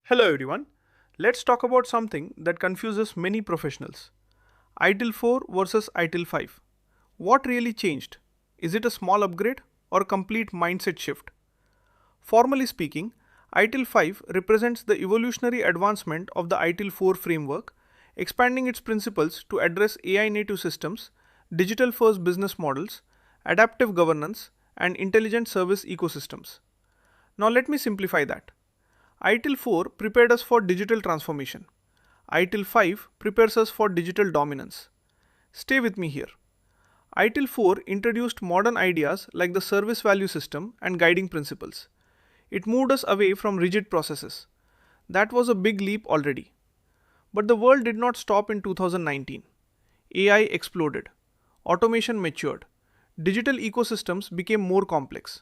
Hello everyone. Let's talk about something that confuses many professionals. ITIL 4 versus ITIL 5. What really changed? Is it a small upgrade or a complete mindset shift? Formally speaking, ITIL 5 represents the evolutionary advancement of the ITIL 4 framework, expanding its principles to address AI native systems, digital first business models, adaptive governance, and intelligent service ecosystems. Now let me simplify that. ITIL 4 prepared us for digital transformation. ITIL 5 prepares us for digital dominance. Stay with me here. ITIL 4 introduced modern ideas like the service value system and guiding principles. It moved us away from rigid processes. That was a big leap already. But the world did not stop in 2019. AI exploded. Automation matured. Digital ecosystems became more complex.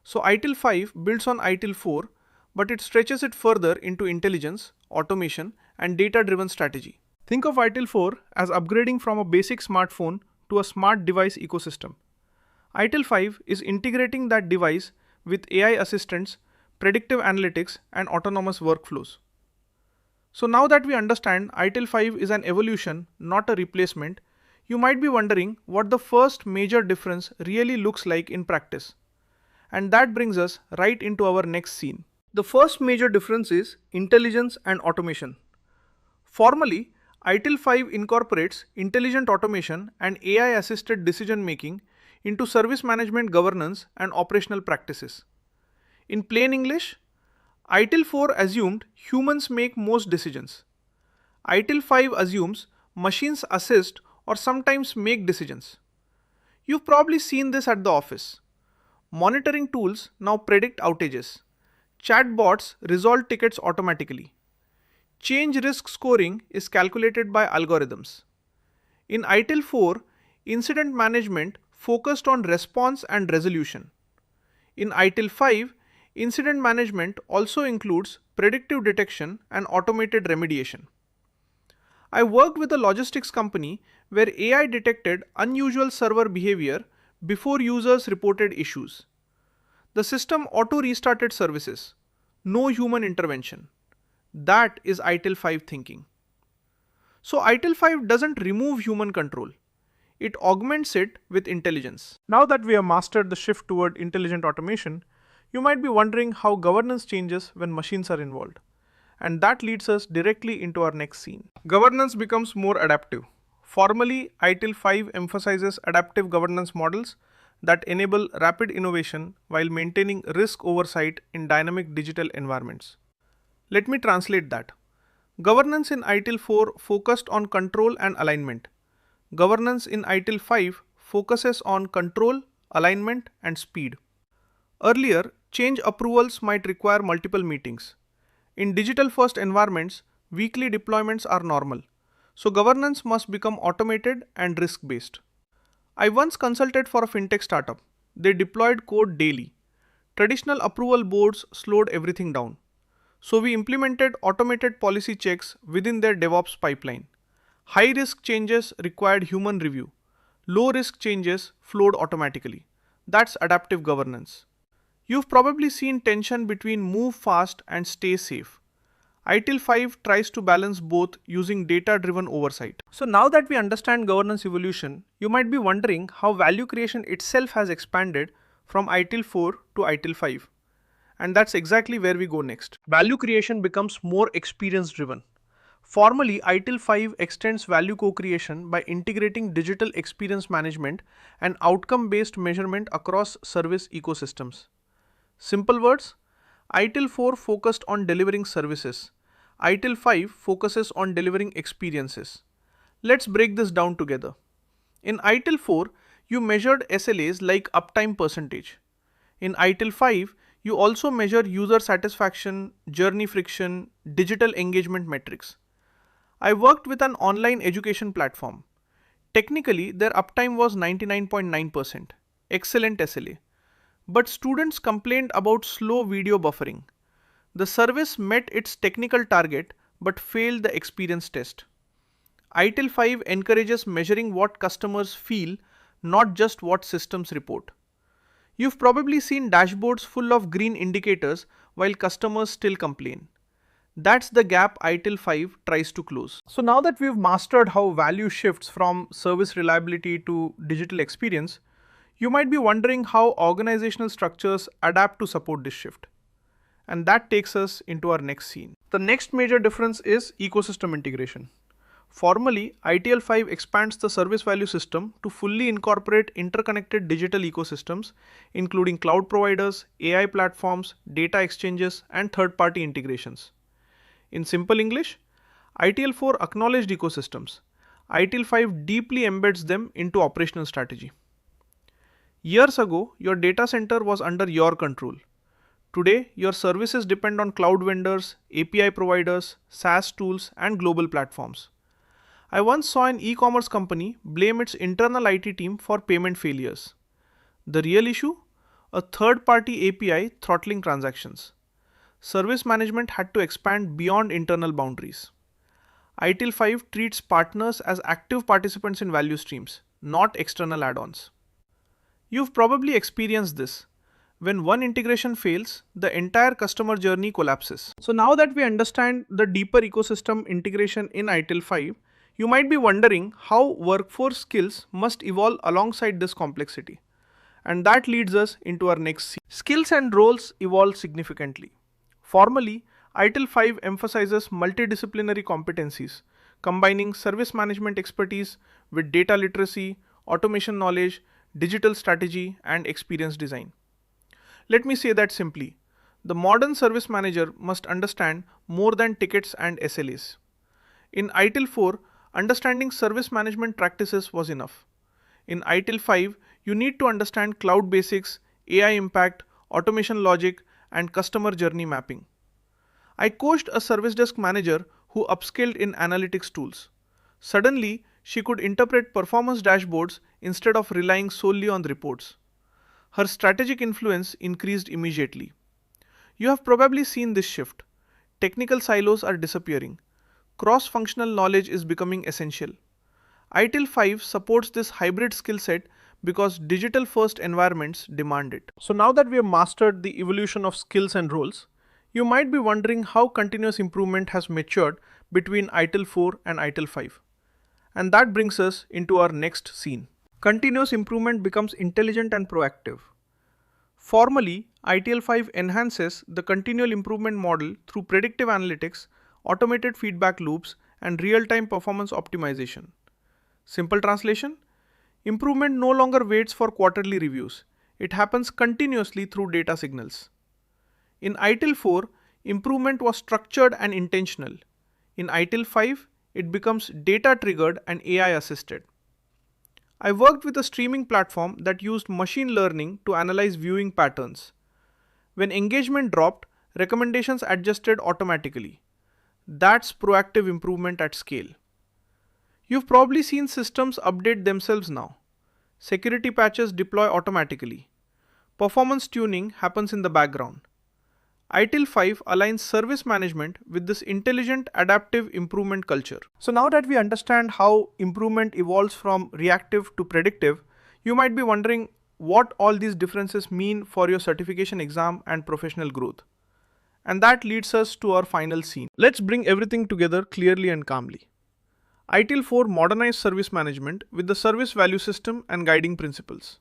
So ITIL 5 builds on ITIL 4, but it stretches it further into intelligence, automation, and data-driven strategy. Think of ITIL 4 as upgrading from a basic smartphone to a smart device ecosystem. ITIL 5 is integrating that device with AI assistants, predictive analytics, and autonomous workflows. So now that we understand ITIL 5 is an evolution, not a replacement, you might be wondering what the first major difference really looks like in practice. And that brings us right into our next scene. The first major difference is intelligence and automation. Formally, ITIL 5 incorporates intelligent automation and AI-assisted decision-making into service management governance and operational practices. In plain English, ITIL 4 assumed humans make most decisions. ITIL 5 assumes machines assist or sometimes make decisions. You've probably seen this at the office. Monitoring tools now predict outages. Chatbots resolve tickets automatically. Change risk scoring is calculated by algorithms. In ITIL 4, incident management focused on response and resolution. In ITIL 5, incident management also includes predictive detection and automated remediation. I worked with a logistics company where AI detected unusual server behavior before users reported issues. The system auto-restarted services. No human intervention. That is ITIL 5 thinking. So ITIL 5 doesn't remove human control. It augments it with intelligence. Now that we have mastered the shift toward intelligent automation, you might be wondering how governance changes when machines are involved. And that leads us directly into our next scene. Governance becomes more adaptive. Formally, ITIL 5 emphasizes adaptive governance models that enable rapid innovation while maintaining risk oversight in dynamic digital environments. Let me translate that. Governance in ITIL 4 focused on control and alignment. Governance in ITIL 5 focuses on control, alignment, and speed. Earlier, change approvals might require multiple meetings. In digital-first environments, weekly deployments are normal, so governance must become automated and risk-based. I once consulted for a fintech startup. They deployed code daily. Traditional approval boards slowed everything down. So we implemented automated policy checks within their DevOps pipeline. High-risk changes required human review. Low-risk changes flowed automatically. That's adaptive governance. You've probably seen tension between move fast and stay safe. ITIL 5 tries to balance both using data-driven oversight. So now that we understand governance evolution, you might be wondering how value creation itself has expanded from ITIL 4 to ITIL 5. And that's exactly where we go next. Value creation becomes more experience-driven. Formally, ITIL 5 extends value co-creation by integrating digital experience management and outcome-based measurement across service ecosystems. Simple words, ITIL 4 focused on delivering services. ITIL 5 focuses on delivering experiences. Let's break this down together. In ITIL 4, you measured SLAs like uptime percentage. In ITIL 5, you also measure user satisfaction, journey friction, digital engagement metrics. I worked with an online education platform. Technically, their uptime was 99.9%, excellent SLA. But students complained about slow video buffering. The service met its technical target but failed the experience test. ITIL 5 encourages measuring what customers feel, not just what systems report. You've probably seen dashboards full of green indicators while customers still complain. That's the gap ITIL 5 tries to close. So now that we've mastered how value shifts from service reliability to digital experience, you might be wondering how organizational structures adapt to support this shift. And that takes us into our next scene. The next major difference is ecosystem integration. Formally, ITIL 5 expands the service value system to fully incorporate interconnected digital ecosystems, including cloud providers, AI platforms, data exchanges, and third-party integrations. In simple English, ITIL 4 acknowledged ecosystems. ITIL 5 deeply embeds them into operational strategy. Years ago, your data center was under your control. Today, your services depend on cloud vendors, API providers, SaaS tools, and global platforms. I once saw an e-commerce company blame its internal IT team for payment failures. The real issue? A third-party API throttling transactions. Service management had to expand beyond internal boundaries. ITIL 5 treats partners as active participants in value streams, not external add-ons. You've probably experienced this. When one integration fails, the entire customer journey collapses. So now that we understand the deeper ecosystem integration in ITIL 5, you might be wondering how workforce skills must evolve alongside this complexity. And that leads us into our next scene. Skills and roles evolve significantly. Formally, ITIL 5 emphasizes multidisciplinary competencies, combining service management expertise with data literacy, automation knowledge, digital strategy, and experience design. Let me say that simply. The modern service manager must understand more than tickets and SLAs. In ITIL 4, understanding service management practices was enough. In ITIL 5, you need to understand cloud basics, AI impact, automation logic, and customer journey mapping. I coached a service desk manager who upskilled in analytics tools. Suddenly, she could interpret performance dashboards instead of relying solely on reports. Her strategic influence increased immediately. You have probably seen this shift. Technical silos are disappearing. Cross-functional knowledge is becoming essential. ITIL 5 supports this hybrid skill set because digital-first environments demand it. So now that we have mastered the evolution of skills and roles, you might be wondering how continuous improvement has matured between ITIL 4 and ITIL 5. And that brings us into our next scene. Continuous improvement becomes intelligent and proactive. Formally, ITIL 5 enhances the continual improvement model through predictive analytics, automated feedback loops, and real-time performance optimization. Simple translation? Improvement no longer waits for quarterly reviews. It happens continuously through data signals. In ITIL 4, improvement was structured and intentional. In ITIL 5, it becomes data-triggered and AI-assisted. I worked with a streaming platform that used machine learning to analyze viewing patterns. When engagement dropped, recommendations adjusted automatically. That's proactive improvement at scale. You've probably seen systems update themselves now. Security patches deploy automatically. Performance tuning happens in the background. ITIL 5 aligns service management with this intelligent adaptive improvement culture. So now that we understand how improvement evolves from reactive to predictive, you might be wondering what all these differences mean for your certification exam and professional growth. And that leads us to our final scene. Let's bring everything together clearly and calmly. ITIL 4 modernized service management with the service value system and guiding principles.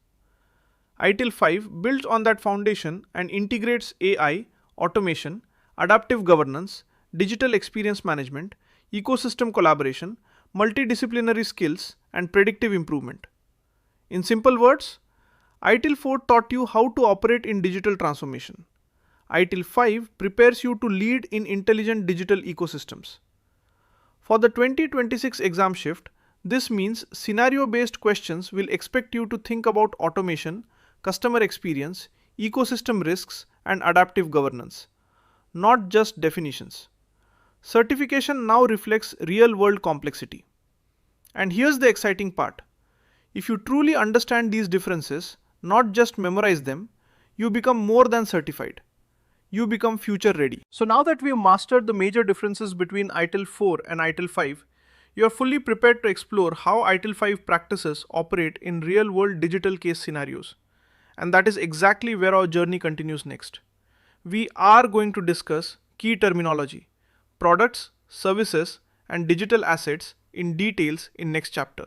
ITIL 5 builds on that foundation and integrates AI, automation, adaptive governance, digital experience management, ecosystem collaboration, multidisciplinary skills, and predictive improvement. In simple words, ITIL 4 taught you how to operate in digital transformation. ITIL 5 prepares you to lead in intelligent digital ecosystems. For the 2026 exam shift, this means scenario-based questions will expect you to think about automation, customer experience, ecosystem risks, and adaptive governance, not just definitions. Certification now reflects real-world complexity. And here's the exciting part. If you truly understand these differences, not just memorize them, you become more than certified. You become future ready. So now that we've mastered the major differences between ITIL 4 and ITIL 5, you are fully prepared to explore how ITIL 5 practices operate in real-world digital case scenarios. And that is exactly where our journey continues next. We are going to discuss key terminology, products, services, and digital assets in details in next chapter.